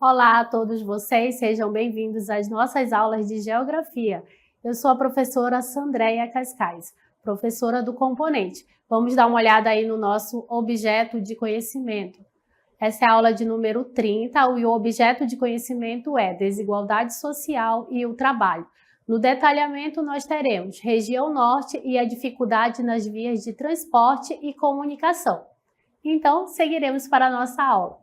Olá a todos vocês, sejam bem-vindos às nossas aulas de Geografia. Eu sou a professora Sandréia Cascais, professora do componente. Vamos dar uma olhada aí no nosso objeto de conhecimento. Essa é a aula de número 30 e o objeto de conhecimento é desigualdade social e o trabalho. No detalhamento, nós teremos região norte e a dificuldade nas vias de transporte e comunicação. Então, seguiremos para a nossa aula.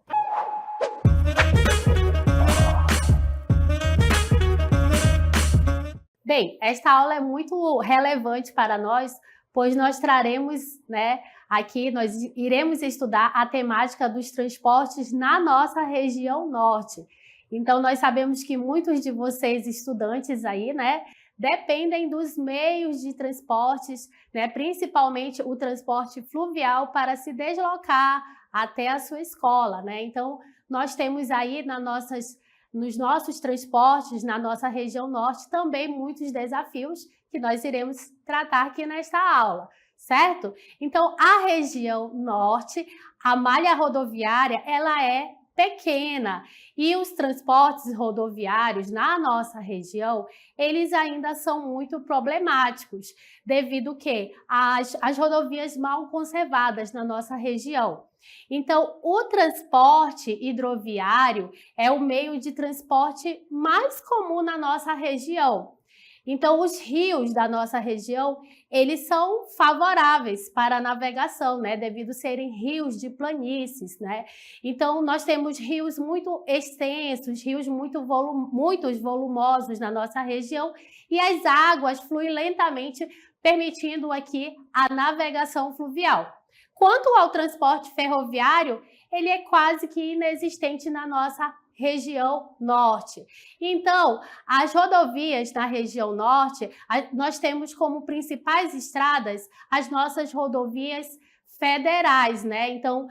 Bem, esta aula é muito relevante para nós, pois nós traremos, aqui nós iremos estudar a temática dos transportes na nossa região norte. Então, nós sabemos que muitos de vocês, estudantes aí, dependem dos meios de transportes, principalmente o transporte fluvial para se deslocar até a sua escola, Então, nós temos aí nos nossos transportes, na nossa região norte, também muitos desafios que nós iremos tratar aqui nesta aula, certo? Então, a região norte, a malha rodoviária, ela é pequena e os transportes rodoviários na nossa região, eles ainda são muito problemáticos, devido que as rodovias mal conservadas na nossa região. Então, o transporte hidroviário é o meio de transporte mais comum na nossa região. Então, os rios da nossa região, eles são favoráveis para a navegação, devido serem rios de planícies, Então, nós temos rios muito extensos, rios muito volumosos na nossa região e as águas fluem lentamente, permitindo aqui a navegação fluvial. Quanto ao transporte ferroviário, ele é quase que inexistente na nossa região norte. Então, as rodovias na região norte, nós temos como principais estradas as nossas rodovias federais, Então,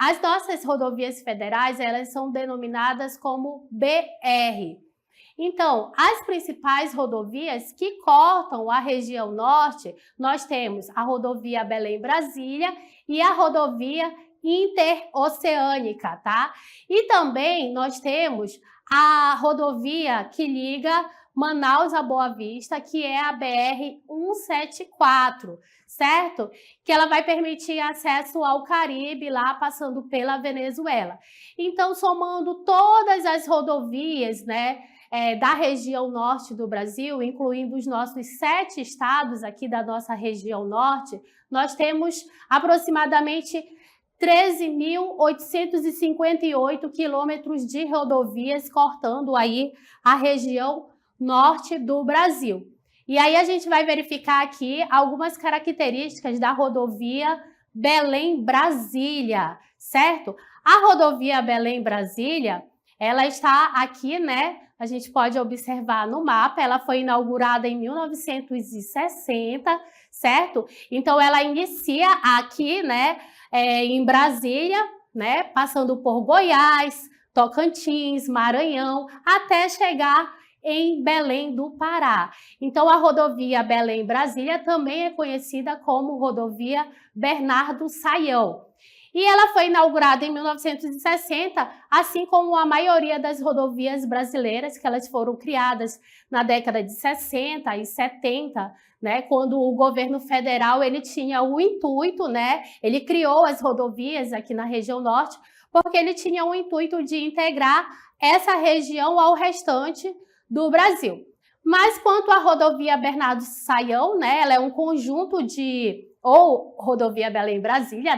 as nossas rodovias federais, elas são denominadas como BR. Então, as principais rodovias que cortam a região norte, nós temos a rodovia Belém-Brasília e a rodovia interoceânica, tá? E também nós temos a rodovia que liga Manaus a Boa Vista, que é a BR-174, certo? Que ela vai permitir acesso ao Caribe, lá passando pela Venezuela. Então, somando todas as rodovias, da região norte do Brasil, incluindo os nossos 7 estados aqui da nossa região norte, nós temos aproximadamente 13.858 quilômetros de rodovias cortando aí a região norte do Brasil. E aí a gente vai verificar aqui algumas características da rodovia Belém-Brasília, certo? A rodovia Belém-Brasília, ela está aqui, a gente pode observar no mapa, ela foi inaugurada em 1960, certo? Então, ela inicia aqui, em Brasília, passando por Goiás, Tocantins, Maranhão, até chegar em Belém do Pará. Então, a rodovia Belém-Brasília também é conhecida como rodovia Bernardo Sayão. E ela foi inaugurada em 1960, assim como a maioria das rodovias brasileiras, que elas foram criadas na década de 60 e 70, quando o governo federal ele tinha o intuito, ele criou as rodovias aqui na região norte, porque ele tinha o intuito de integrar essa região ao restante do Brasil. Mas quanto à rodovia Bernardo Sayão, ela é um conjunto ou rodovia Belém-Brasília,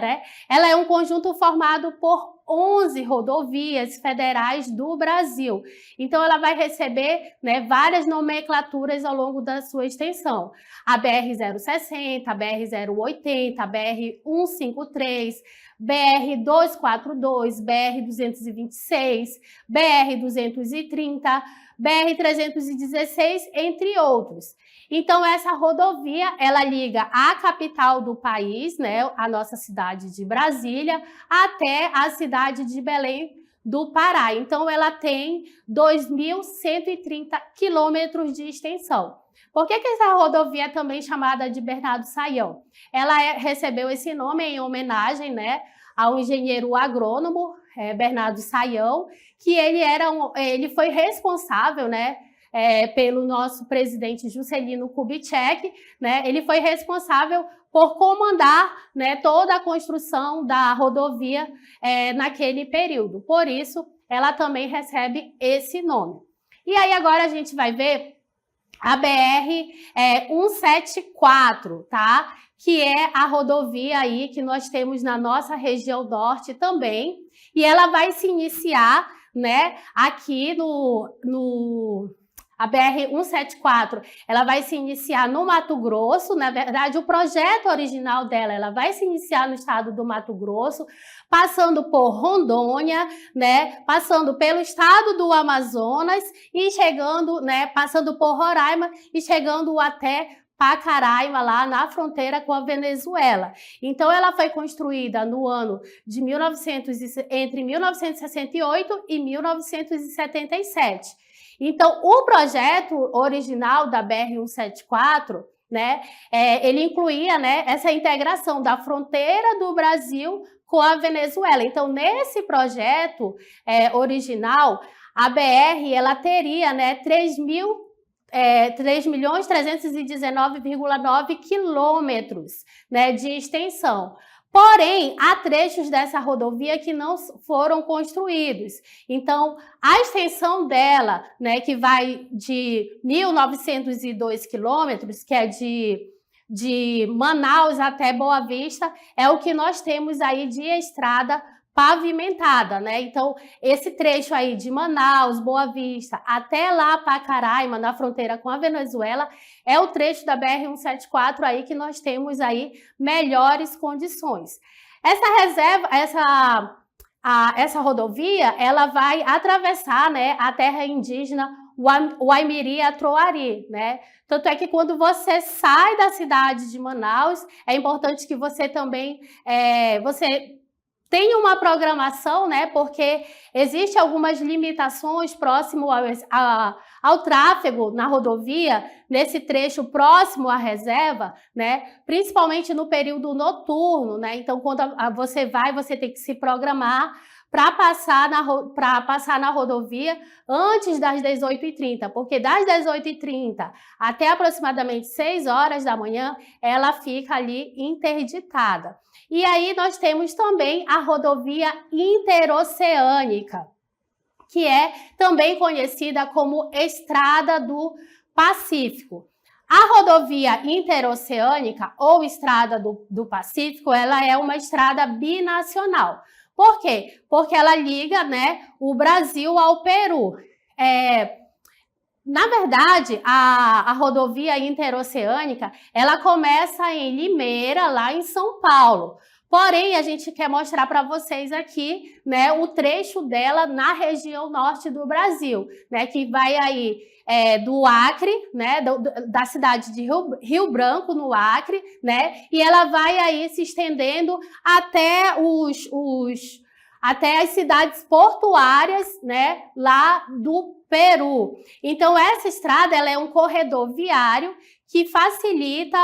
ela é um conjunto formado por 11 rodovias federais do Brasil. Então, ela vai receber várias nomenclaturas ao longo da sua extensão. A BR-060, a BR-080, a BR-153, BR-242, BR-226, BR-230, BR-316, entre outros. Então, essa rodovia, ela liga a capital do país, a nossa cidade de Brasília, até a cidade de Belém do Pará. Então, ela tem 2.130 quilômetros de extensão. Por que essa rodovia é também chamada de Bernardo Sayão? Ela recebeu esse nome em homenagem, ao engenheiro agrônomo Bernardo Sayão, que ele foi responsável, né, pelo nosso presidente Juscelino Kubitschek, né, ele foi responsável por comandar, né, toda a construção da rodovia naquele período. Por isso, ela também recebe esse nome. E aí agora a gente vai ver a BR-174, tá? Que é a rodovia aí que nós temos na nossa região norte também. E ela vai se iniciar, né, aqui a BR-174, ela vai se iniciar no Mato Grosso. Na verdade, o projeto original dela, ela vai se iniciar no estado do Mato Grosso, passando por Rondônia, né, passando pelo estado do Amazonas e chegando, né, passando por Roraima e chegando até Pacaraima, lá na fronteira com a Venezuela. Então, ela foi construída no ano de entre 1968 e 1977. Então, o projeto original da BR-174, né, ele incluía, né, essa integração da fronteira do Brasil com a Venezuela. Então, nesse projeto original, a BR ela teria, né, 3.319,9 quilômetros, né, de extensão. Porém, há trechos dessa rodovia que não foram construídos. Então, a extensão dela, né, que vai de 1.902 quilômetros, que é de Manaus até Boa Vista, é o que nós temos aí de estrada pavimentada, né? Então, esse trecho aí de Manaus, Boa Vista, até lá Pacaraima, na fronteira com a Venezuela, é o trecho da BR-174 aí que nós temos aí melhores condições. Essa rodovia, ela vai atravessar, né, a terra indígena Waimiri-Atroari, né? Tanto é que quando você sai da cidade de Manaus, é importante que você também tem uma programação, né? Porque existem algumas limitações próximo ao tráfego na rodovia, nesse trecho próximo à reserva, né? Principalmente no período noturno, né? Então, quando você tem que se programar para passar na rodovia antes das 18h30, porque das 18h30 até aproximadamente 6 horas da manhã, ela fica ali interditada. E aí nós temos também a rodovia interoceânica, que é também conhecida como Estrada do Pacífico. A rodovia interoceânica ou Estrada do Pacífico, ela é uma estrada binacional. Por quê? Porque ela liga, né, o Brasil ao Peru. Na verdade, a rodovia interoceânica, ela começa em Limeira, lá em São Paulo. Porém, a gente quer mostrar para vocês aqui, né, o trecho dela na região norte do Brasil, né, que vai aí do Acre, né, da cidade de Rio Branco, no Acre, né, e ela vai aí se estendendo até até as cidades portuárias, né, lá do Peru. Então, essa estrada, ela é um corredor viário que facilita,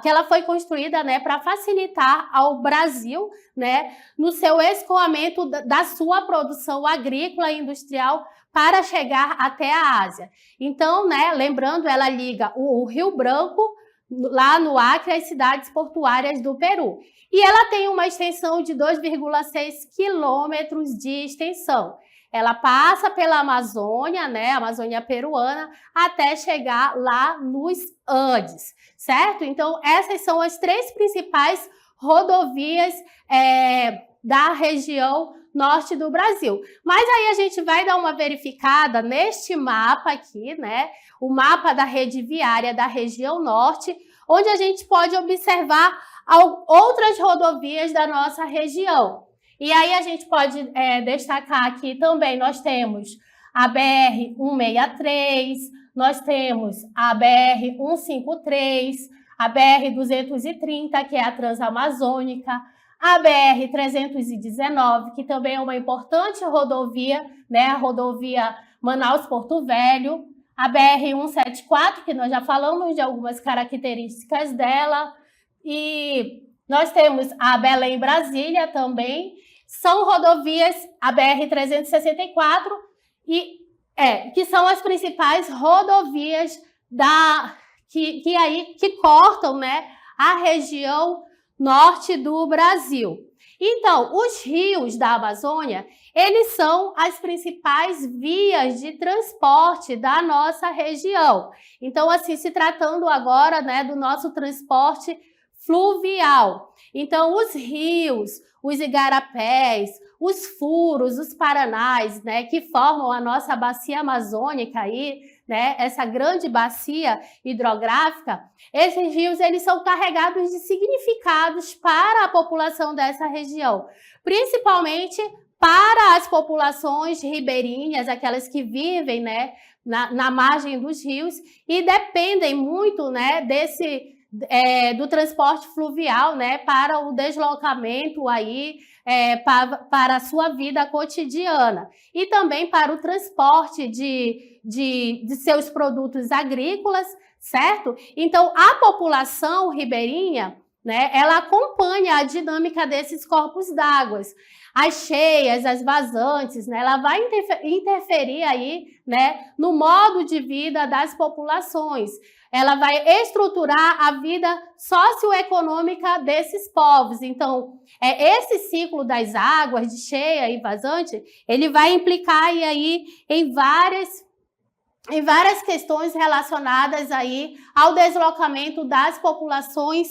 que ela foi construída, né, para facilitar ao Brasil, né, no seu escoamento da sua produção agrícola e industrial para chegar até a Ásia. Então, né, lembrando, ela liga o Rio Branco, lá no Acre, às cidades portuárias do Peru. E ela tem uma extensão de 2,6 quilômetros de extensão. Ela passa pela Amazônia, né, Amazônia peruana, até chegar lá nos Andes, certo? Então, essas são as 3 principais rodovias da região norte do Brasil. Mas aí a gente vai dar uma verificada neste mapa aqui, né, o mapa da rede viária da região norte, onde a gente pode observar outras rodovias da nossa região. E aí a gente pode destacar aqui também, nós temos a BR-163, nós temos a BR-153, a BR-230, que é a Transamazônica, a BR-319, que também é uma importante rodovia, né, a rodovia Manaus-Porto Velho, a BR-174, que nós já falamos de algumas características dela, e nós temos a Belém-Brasília também, são rodovias, a BR-364, que são as principais rodovias que cortam, né, a região norte do Brasil. Então, os rios da Amazônia, eles são as principais vias de transporte da nossa região. Então, assim, se tratando agora, né, do nosso transporte fluvial. Então, os rios, os igarapés, os furos, os paranás, né, que formam a nossa bacia amazônica aí, né, essa grande bacia hidrográfica, esses rios eles são carregados de significados para a população dessa região, principalmente para as populações ribeirinhas, aquelas que vivem, né, na margem dos rios e dependem muito, né, do transporte fluvial, né, para o deslocamento aí, para a sua vida cotidiana e também para o transporte de seus produtos agrícolas, certo? Então, a população ribeirinha, né, ela acompanha a dinâmica desses corpos d'água, as cheias, as vazantes, né, ela vai interferir aí, né, no modo de vida das populações. Ela vai estruturar a vida socioeconômica desses povos. Então, esse ciclo das águas, de cheia e vazante, ele vai implicar aí em várias questões relacionadas aí ao deslocamento das populações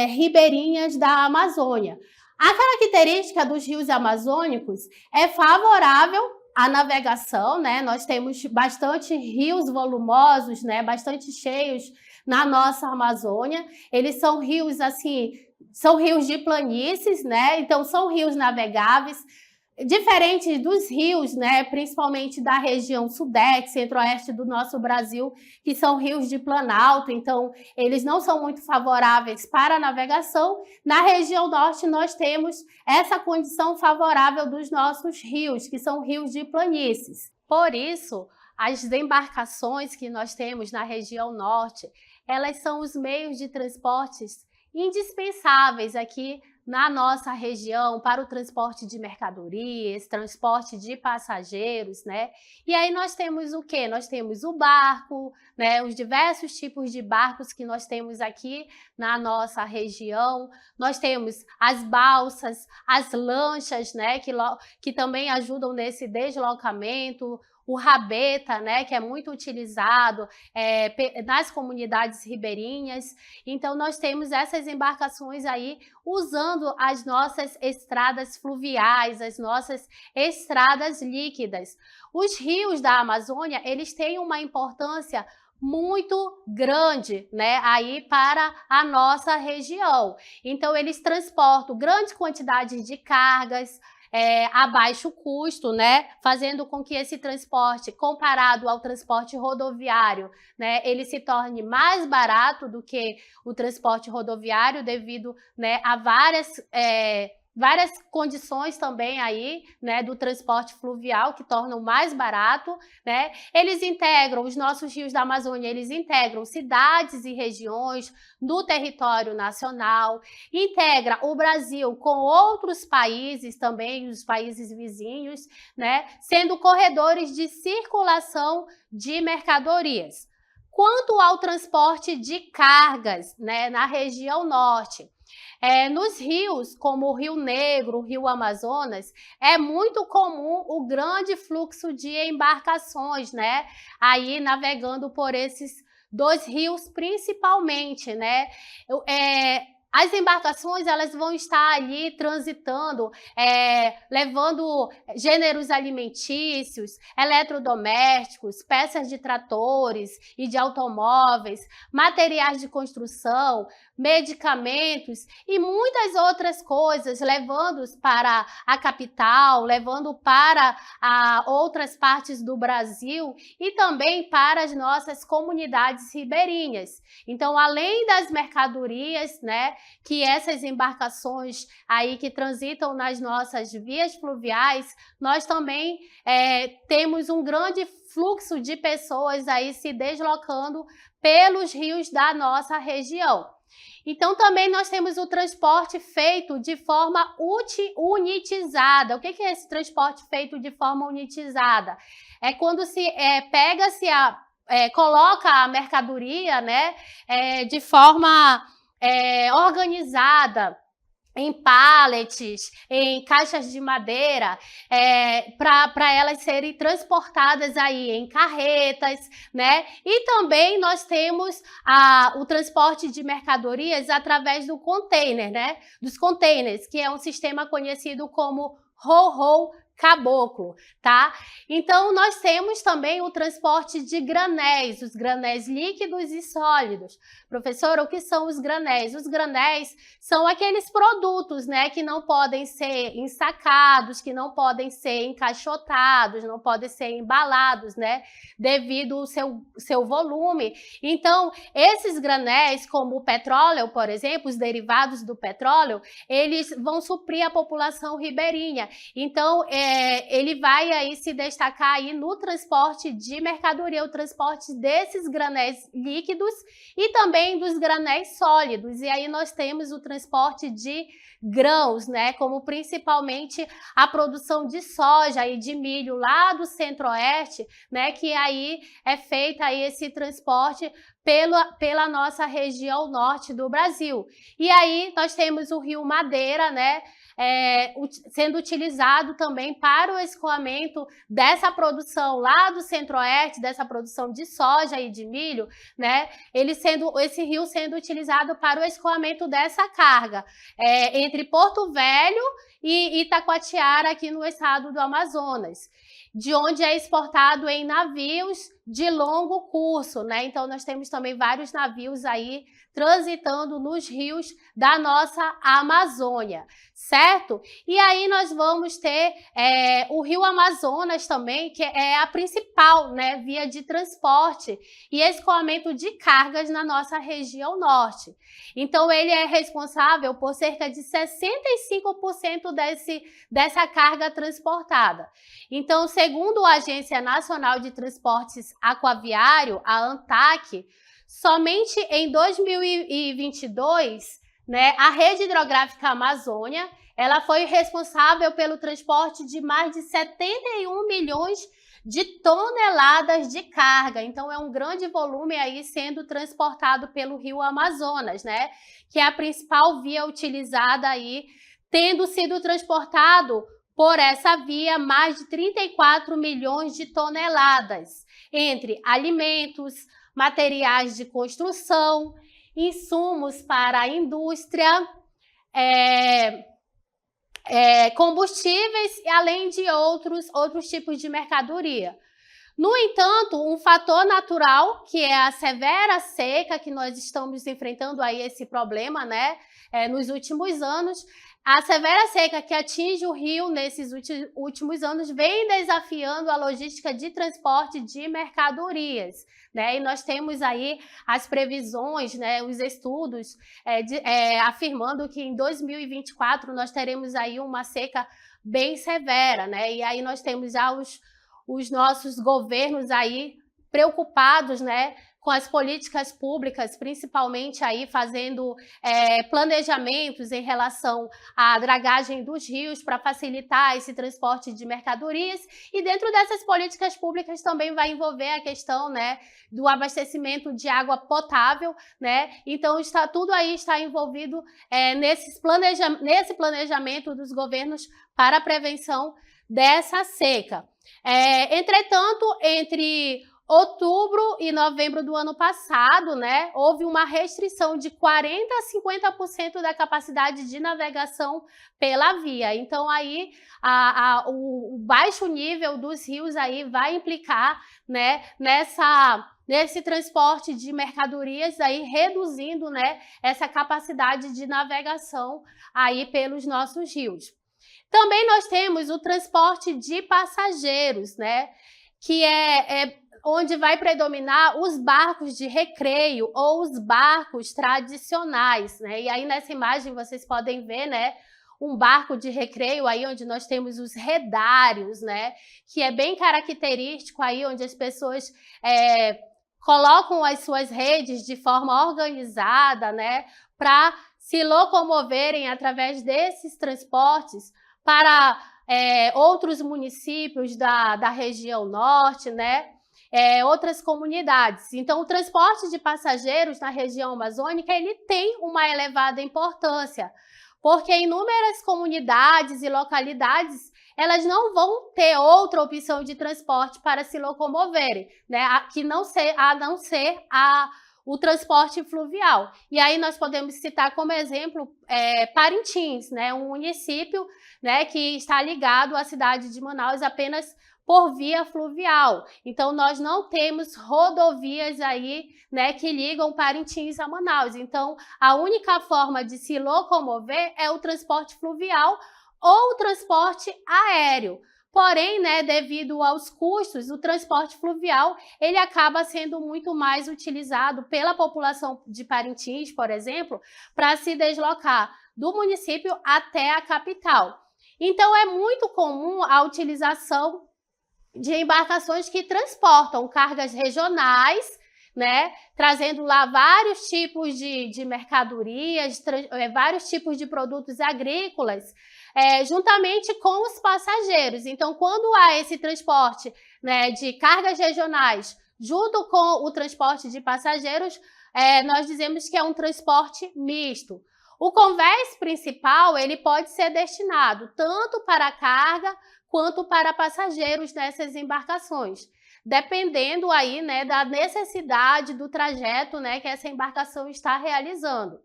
ribeirinhas da Amazônia. A característica dos rios amazônicos é favorável à navegação, né? Nós temos bastante rios volumosos, né? Bastante cheios na nossa Amazônia. Eles são rios, assim, são rios de planícies, né? Então, são rios navegáveis, diferentes dos rios, né, principalmente da região sudeste, centro-oeste do nosso Brasil, que são rios de planalto, então eles não são muito favoráveis para a navegação. Na região norte nós temos essa condição favorável dos nossos rios, que são rios de planícies. Por isso, as embarcações que nós temos na região norte, elas são os meios de transportes indispensáveis aqui na nossa região para o transporte de mercadorias, transporte de passageiros, né? E aí nós temos o quê? Nós temos o barco, né? Os diversos tipos de barcos que nós temos aqui na nossa região. Nós temos as balsas, as lanchas, né? Que também ajudam nesse deslocamento. O rabeta, né, que é muito utilizado nas comunidades ribeirinhas. Então, nós temos essas embarcações aí usando as nossas estradas fluviais, as nossas estradas líquidas. Os rios da Amazônia, eles têm uma importância muito grande, né, aí para a nossa região. Então, eles transportam grandes quantidades de cargas, a baixo custo, né, fazendo com que esse transporte, comparado ao transporte rodoviário, né, ele se torne mais barato do que o transporte rodoviário devido, né, a várias condições também aí, né, do transporte fluvial que tornam mais barato, né? Eles integram, os nossos rios da Amazônia, eles integram cidades e regiões do território nacional, integra o Brasil com outros países também, os países vizinhos, né, sendo corredores de circulação de mercadorias. Quanto ao transporte de cargas, né, na região norte, nos rios, como o Rio Negro, o Rio Amazonas, é muito comum o grande fluxo de embarcações, né, aí navegando por esses dois rios principalmente, né. As embarcações, elas vão estar ali transitando, levando gêneros alimentícios, eletrodomésticos, peças de tratores e de automóveis, materiais de construção, medicamentos e muitas outras coisas, levando-os para a capital, levando para outras partes do Brasil e também para as nossas comunidades ribeirinhas. Então, além das mercadorias, né, que essas embarcações aí que transitam nas nossas vias fluviais, nós também temos um grande fluxo de pessoas aí se deslocando pelos rios da nossa região. Então, também nós temos o transporte feito de forma unitizada. O que é esse transporte feito de forma unitizada? É quando coloca a mercadoria, né, de forma organizada, em pallets, em caixas de madeira, para elas serem transportadas aí em carretas, né? E também nós temos o transporte de mercadorias através do container, né? Dos containers, que é um sistema conhecido como Ro-Ro caboclo, tá? Então, nós temos também o transporte de granéis, os granéis líquidos e sólidos. Professora, o que são os granéis? Os granéis são aqueles produtos, né, que não podem ser ensacados, que não podem ser encaixotados, não podem ser embalados, né, devido ao seu volume. Então, esses granéis, como o petróleo, por exemplo, os derivados do petróleo, eles vão suprir a população ribeirinha. Então, ele vai aí se destacar aí no transporte de mercadoria, o transporte desses granéis líquidos e também dos granéis sólidos. E aí nós temos o transporte de grãos, né, como principalmente a produção de soja e de milho lá do Centro-Oeste, né, que aí é feita aí esse transporte pela nossa região norte do Brasil. E aí nós temos o Rio Madeira, né, sendo utilizado também para o escoamento dessa produção lá do Centro-Oeste, dessa produção de soja e de milho, né? Esse rio sendo utilizado para o escoamento dessa carga entre Porto Velho e Itacoatiara, aqui no estado do Amazonas, de onde é exportado em navios de longo curso, né? Então, nós temos também vários navios aí transitando nos rios da nossa Amazônia, certo? E aí nós vamos ter o Rio Amazonas também, que é a principal, né, via de transporte e escoamento de cargas na nossa região norte. Então, ele é responsável por cerca de 65% dessa carga transportada. Então, segundo a Agência Nacional de Transportes Aquaviário, a ANTAQ, somente em 2022, né, a Rede Hidrográfica Amazônia, ela foi responsável pelo transporte de mais de 71 milhões de toneladas de carga. Então, é um grande volume aí sendo transportado pelo Rio Amazonas, né, que é a principal via utilizada aí, tendo sido transportado por essa via mais de 34 milhões de toneladas, entre alimentos, materiais de construção, insumos para a indústria, combustíveis, além de outros tipos de mercadoria. No entanto, um fator natural, que é a severa seca, que nós estamos enfrentando aí esse problema, né, nos últimos anos, a severa seca que atinge o rio nesses últimos anos vem desafiando a logística de transporte de mercadorias, né? E nós temos aí as previsões, né, os estudos afirmando que em 2024 nós teremos aí uma seca bem severa, né? E aí nós temos já os nossos governos aí preocupados, né, com as políticas públicas, principalmente aí fazendo planejamentos em relação à dragagem dos rios para facilitar esse transporte de mercadorias, e dentro dessas políticas públicas também vai envolver a questão, né, do abastecimento de água potável, né? Então tudo aí está envolvido nesse planejamento dos governos para a prevenção dessa seca. Entretanto, entre outubro e novembro do ano passado, né, houve uma restrição de 40% a 50% da capacidade de navegação pela via. Então, aí, o baixo nível dos rios aí vai implicar, né, nesse transporte de mercadorias, aí reduzindo, né, essa capacidade de navegação aí pelos nossos rios. Também nós temos o transporte de passageiros, né, que onde vai predominar os barcos de recreio ou os barcos tradicionais, né? E aí nessa imagem vocês podem ver, né, um barco de recreio aí onde nós temos os redários, né, que é bem característico aí onde as pessoas colocam as suas redes de forma organizada, né, para se locomoverem através desses transportes para outros municípios da região norte, né, outras comunidades. Então, o transporte de passageiros na região amazônica ele tem uma elevada importância, porque inúmeras comunidades e localidades elas não vão ter outra opção de transporte para se locomoverem, né, a não ser o transporte fluvial. E aí nós podemos citar como exemplo Parintins, né, um município, né, que está ligado à cidade de Manaus apenas por via fluvial. Então, nós não temos rodovias aí, né, que ligam Parintins a Manaus. Então, a única forma de se locomover é o transporte fluvial ou o transporte aéreo. Porém, né, devido aos custos, o transporte fluvial ele acaba sendo muito mais utilizado pela população de Parintins, por exemplo, para se deslocar do município até a capital. Então, é muito comum a utilização de embarcações que transportam cargas regionais, né, trazendo lá vários tipos de mercadorias, vários tipos de produtos agrícolas, juntamente com os passageiros. Então, quando há esse transporte, né, de cargas regionais junto com o transporte de passageiros, nós dizemos que é um transporte misto. O convés principal ele pode ser destinado tanto para carga quanto para passageiros nessas embarcações, dependendo aí, né, da necessidade do trajeto, né, que essa embarcação está realizando.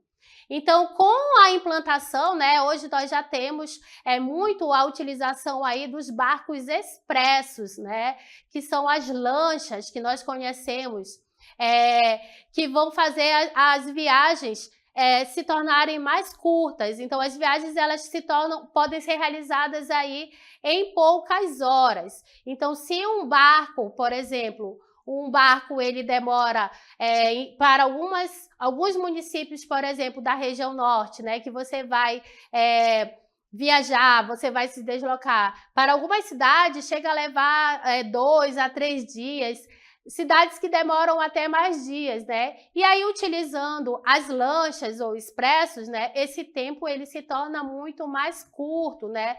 Então, com a implantação, né, hoje nós já temos muito a utilização aí dos barcos expressos, né, que são as lanchas que nós conhecemos, que vão fazer as viagens se tornarem mais curtas. Então, as viagens elas podem ser realizadas aí em poucas horas. Então, se um barco, por exemplo, ele demora para alguns municípios, por exemplo, da região norte, né, que você vai viajar, você vai se deslocar. Para algumas cidades, chega a levar 2 a 3 dias. Cidades que demoram até mais dias, né? E aí, utilizando as lanchas ou expressos, né? Esse tempo ele se torna muito mais curto, né?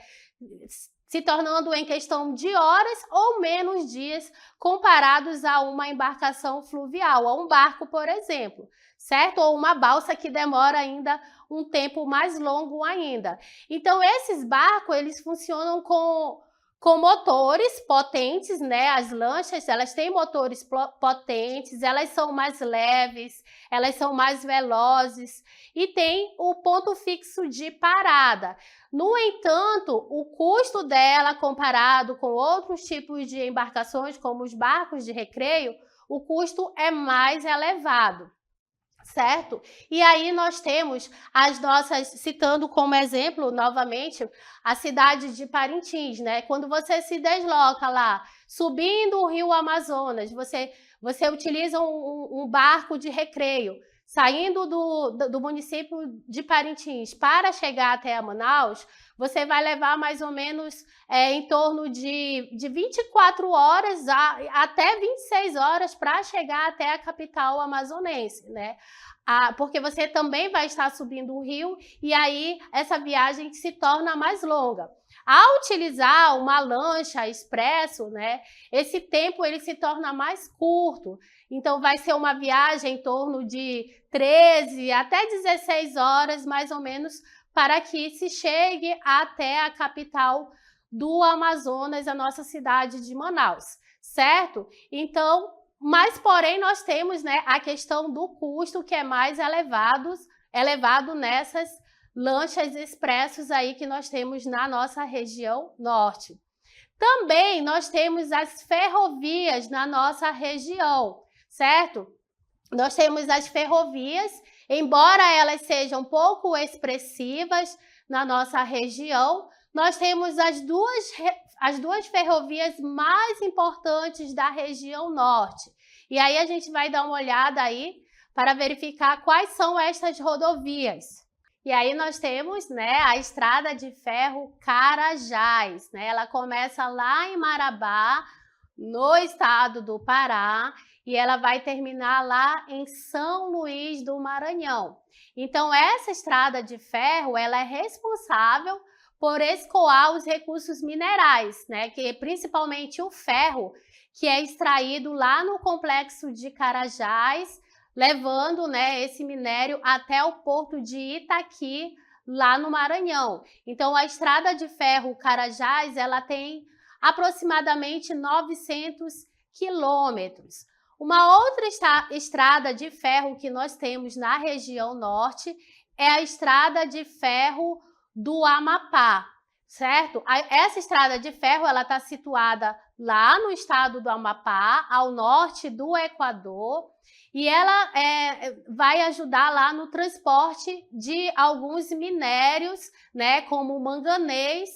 Se tornando em questão de horas ou menos dias comparados a uma embarcação fluvial, a um barco, por exemplo, certo? Ou uma balsa que demora ainda um tempo mais longo ainda. Então, esses barcos, eles funcionam com motores potentes, né? As lanchas, elas têm motores potentes, elas são mais leves, elas são mais velozes e tem o ponto fixo de parada. No entanto, o custo dela comparado com outros tipos de embarcações, como os barcos de recreio, o custo é mais elevado. Certo? E aí nós temos as nossas, citando como exemplo, novamente, a cidade de Parintins, né? Quando você se desloca lá, subindo o rio Amazonas, você utiliza um barco de recreio, saindo do município de Parintins para chegar até Manaus, você vai levar mais ou menos em torno de 24 horas até 26 horas para chegar até a capital amazonense, né? Porque você também vai estar subindo o rio e aí essa viagem se torna mais longa. Ao utilizar uma lancha expresso, né, esse tempo ele se torna mais curto. Então, vai ser uma viagem em torno de 13 até 16 horas, mais ou menos, para que se chegue até a capital do Amazonas, a nossa cidade de Manaus, certo? Então, mas, porém, nós temos, né, a questão do custo que é mais elevado nessas lanchas expressos aí que nós temos na nossa região norte. Também nós temos as ferrovias na nossa região, certo? Nós temos as ferrovias, embora elas sejam pouco expressivas na nossa região, nós temos as duas ferrovias mais importantes da região norte. E aí a gente vai dar uma olhada aí para verificar quais são estas rodovias. E aí nós temos, né, a estrada de ferro Carajás, né? Ela começa lá em Marabá, no estado do Pará, e ela vai terminar lá em São Luís do Maranhão. Então, essa estrada de ferro, ela é responsável por escoar os recursos minerais, né, que é principalmente o ferro, que é extraído lá no complexo de Carajás, levando, né, esse minério até o porto de Itaqui, lá no Maranhão. Então, a estrada de ferro Carajás, ela tem aproximadamente 900 quilômetros. Uma outra estrada de ferro que nós temos na região norte é a estrada de ferro do Amapá, certo? Essa estrada de ferro, ela está situada lá no estado do Amapá, ao norte do Equador, e ela vai ajudar lá no transporte de alguns minérios, né, como o manganês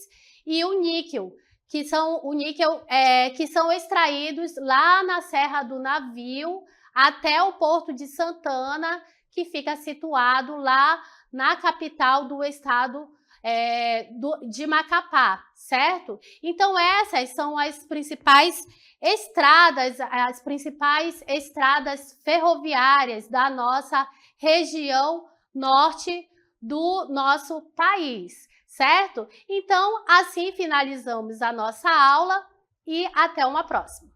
e o níquel, que são extraídos lá na Serra do Navio até o Porto de Santana, que fica situado lá na capital do estado de Macapá, certo? Então essas são as principais estradas ferroviárias da nossa região norte do nosso país, certo? Então, assim finalizamos a nossa aula e até uma próxima.